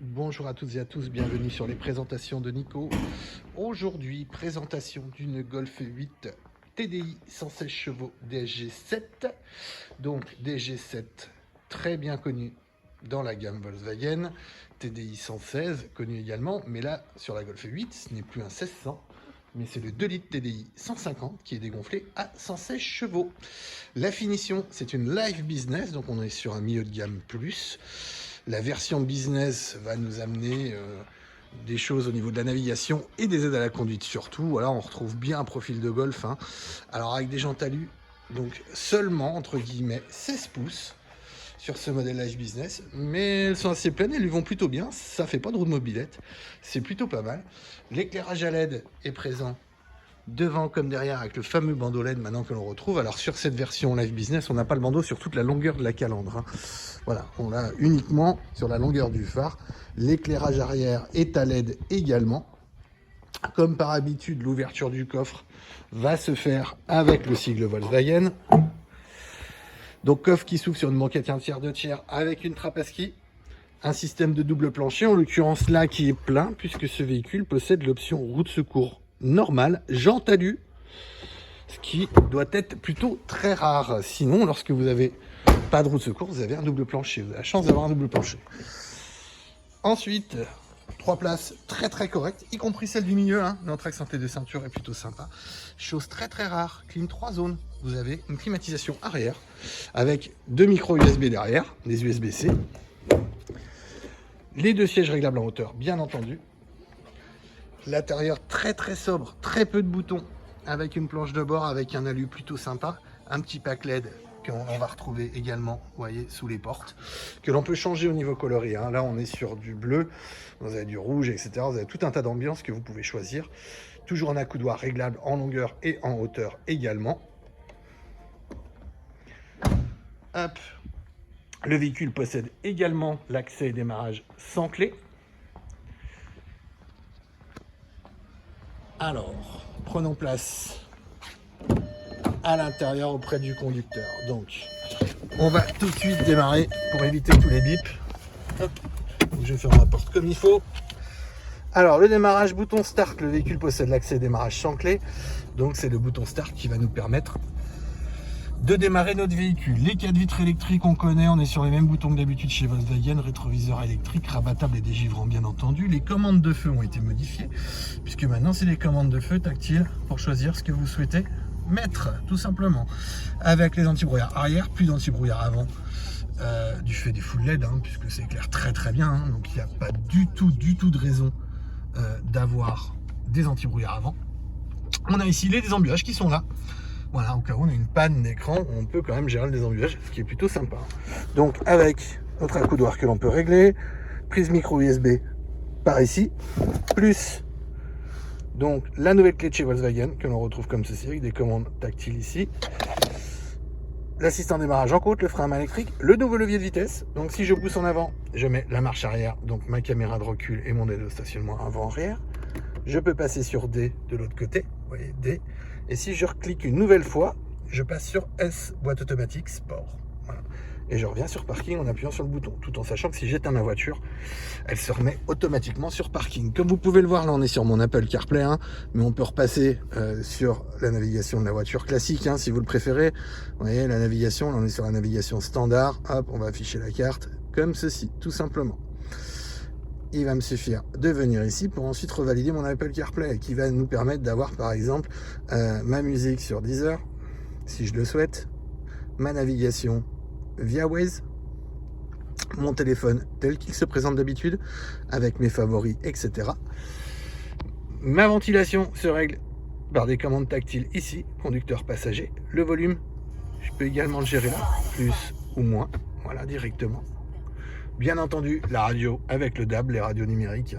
Bonjour à toutes et à tous, bienvenue sur les présentations de Nico. Aujourd'hui, présentation d'une Golf 8 TDI 116 chevaux DSG7. Donc DSG7 très bien connu dans la gamme Volkswagen, TDI 116 connu également, mais là sur la Golf 8 ce n'est plus un 1600, mais c'est le 2 litres TDI 150 qui est dégonflé à 116 chevaux. La finition, c'est une Live Business, donc on est sur un milieu de gamme plus. La version business va nous amener des choses au niveau de la navigation et des aides à la conduite surtout. Voilà, on retrouve bien un profil de Golf. Alors avec des jantes alu, donc seulement entre guillemets 16 pouces sur ce modèle Live Business, mais elles sont assez pleines, elles lui vont plutôt bien, ça fait pas de roue de mobilette, c'est plutôt pas mal. L'éclairage à LED est présent devant comme derrière avec le fameux bandeau LED maintenant que l'on retrouve. Alors sur cette version Live Business, on n'a pas le bandeau sur toute la longueur de la calandre. Voilà, on l'a uniquement sur la longueur du phare. L'éclairage arrière est à LED également. Comme par habitude, l'ouverture du coffre va se faire avec le sigle Volkswagen. Donc coffre qui s'ouvre sur une banquette 1/3 2 tiers avec une trappe à ski. Un système de double plancher, en l'occurrence là qui est plein, puisque ce véhicule possède l'option roue de secours normale, jante alu, ce qui doit être plutôt très rare. Sinon, lorsque vous avez pas de roue de secours, vous avez un double plancher. Vous avez la chance d'avoir un double plancher. Ensuite, 3 places très correctes, y compris celle du milieu. L'entrée santé de ceinture est plutôt sympa. Chose très rare, clim 3 zones. Vous avez une climatisation arrière avec 2 micros USB derrière, des USB-C. Les 2 sièges réglables en hauteur, bien entendu. L'intérieur très sobre, très peu de boutons, avec une planche de bord, avec un alu plutôt sympa. Un petit pack LED qu'on va retrouver également, vous voyez, sous les portes, que l'on peut changer au niveau coloris. Là, on est sur du bleu, vous avez du rouge, etc. Vous avez tout un tas d'ambiances que vous pouvez choisir. Toujours un accoudoir réglable en longueur et en hauteur également. Hop. Le véhicule possède également l'accès et démarrage sans clé. Alors, prenons place à l'intérieur auprès du conducteur. Donc, on va tout de suite démarrer pour éviter tous les bips. Hop, je ferme la porte comme il faut. Alors, le démarrage, bouton start, le véhicule possède l'accès et démarrage sans clé. Donc, c'est le bouton start qui va nous permettre de démarrer notre véhicule. Les 4 vitres électriques, on connaît, on est sur les mêmes boutons que d'habitude chez Volkswagen, rétroviseur électrique, rabattable et dégivrant bien entendu. Les commandes de feu ont été modifiées, puisque maintenant c'est des commandes de feu tactiles pour choisir ce que vous souhaitez mettre, tout simplement. Avec les anti-brouillard arrière, plus d'anti-brouillard avant, du fait des full LED, puisque c'est éclaire très bien, donc il n'y a pas du tout de raison d'avoir des anti-brouillard avant. On a ici les désembuages qui sont là. Voilà, au cas où on a une panne d'écran, on peut quand même gérer le désembuage, ce qui est plutôt sympa. Donc avec notre accoudoir que l'on peut régler, prise micro USB par ici, plus donc la nouvelle clé de chez Volkswagen que l'on retrouve comme ceci, avec des commandes tactiles ici. L'assistant démarrage en côte, le frein à main électrique, le nouveau levier de vitesse. Donc si je pousse en avant, je mets la marche arrière, donc ma caméra de recul et mon aide au stationnement avant-arrière. Je peux passer sur D de l'autre côté, vous voyez D. Et si je reclique une nouvelle fois, je passe sur S, boîte automatique, sport. Voilà. Et je reviens sur parking en appuyant sur le bouton, tout en sachant que si j'éteins ma voiture, elle se remet automatiquement sur parking. Comme vous pouvez le voir, là on est sur mon Apple CarPlay, mais on peut repasser sur la navigation de la voiture classique, si vous le préférez. Vous voyez, la navigation, là on est sur la navigation standard. Hop, on va afficher la carte comme ceci, tout simplement. Il va me suffire de venir ici pour ensuite revalider mon Apple CarPlay qui va nous permettre d'avoir par exemple ma musique sur Deezer si je le souhaite, ma navigation via Waze, mon téléphone tel qu'il se présente d'habitude avec mes favoris, etc. Ma ventilation se règle par des commandes tactiles ici, conducteur passager, le volume je peux également le gérer là, plus ou moins, voilà, directement. Bien entendu, la radio avec le DAB, les radios numériques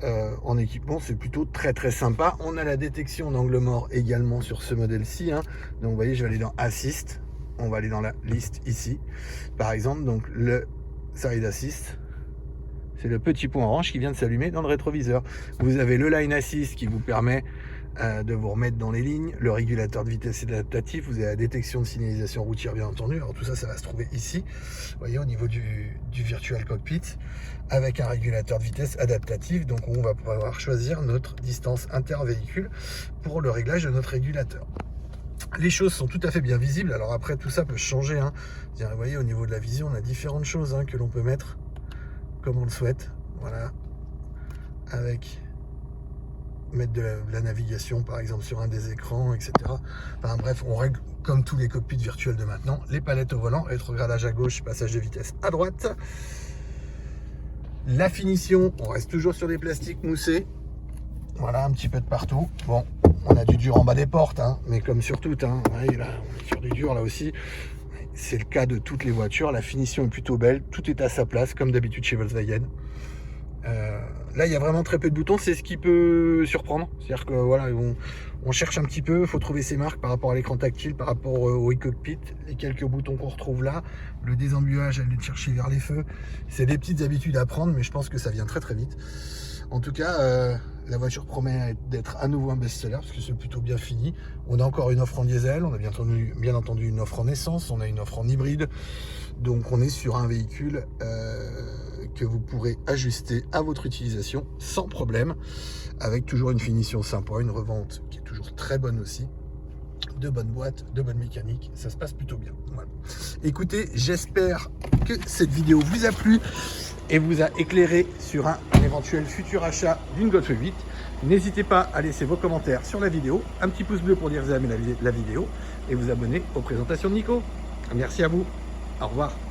en équipement, c'est plutôt très sympa. On a la détection d'angle mort également sur ce modèle-ci. Donc vous voyez, je vais aller dans Assist. On va aller dans la liste ici. Par exemple, donc le Side Assist, c'est le petit point orange qui vient de s'allumer dans le rétroviseur. Vous avez le Line Assist qui vous permet de vous remettre dans les lignes. Le régulateur de vitesse est adaptatif. Vous avez la détection de signalisation routière, bien entendu. Alors tout ça, ça va se trouver ici, vous voyez, au niveau du virtual cockpit, avec un régulateur de vitesse adaptatif. Donc on va pouvoir choisir notre distance intervéhicule pour le réglage de notre régulateur. Les choses sont tout à fait bien visibles. Alors après, tout ça peut changer, hein. Vous voyez, au niveau de la vision, on a différentes choses, hein, que l'on peut mettre comme on le souhaite. Voilà, avec mettre de la navigation par exemple sur un des écrans, etc. Enfin bref, on règle comme tous les cockpits virtuels de maintenant. Les palettes au volant, rétrogradage à gauche, passage de vitesse à droite. La finition, on reste toujours sur des plastiques moussés. Voilà, un petit peu de partout. Bon, on a du dur en bas des portes, hein, mais comme sur toutes, hein, voyez, là, on est sur du dur là aussi. C'est le cas de toutes les voitures. La finition est plutôt belle, tout est à sa place, comme d'habitude chez Volkswagen. Là, il y a vraiment très peu de boutons, c'est ce qui peut surprendre. C'est-à-dire que voilà, on cherche un petit peu, il faut trouver ses marques par rapport à l'écran tactile, par rapport au e-cockpit, les quelques boutons qu'on retrouve là, le désembuage, aller le chercher vers les feux. C'est des petites habitudes à prendre, mais je pense que ça vient très très vite. En tout cas, la voiture promet d'être à nouveau un best-seller parce que c'est plutôt bien fini. On a encore une offre en diesel, on a bien entendu une offre en essence, on a une offre en hybride. Donc on est sur un véhicule que vous pourrez ajuster à votre utilisation sans problème, avec toujours une finition sympa, une revente qui est toujours très bonne aussi. De bonnes boîtes, de bonne mécanique, ça se passe plutôt bien. Voilà. Écoutez, j'espère que cette vidéo vous a plu et vous a éclairé sur un éventuel futur achat d'une Golf 8. N'hésitez pas à laisser vos commentaires sur la vidéo, un petit pouce bleu pour dire que vous avez aimé la vidéo et vous abonner aux présentations de Nico. Merci à vous, au revoir.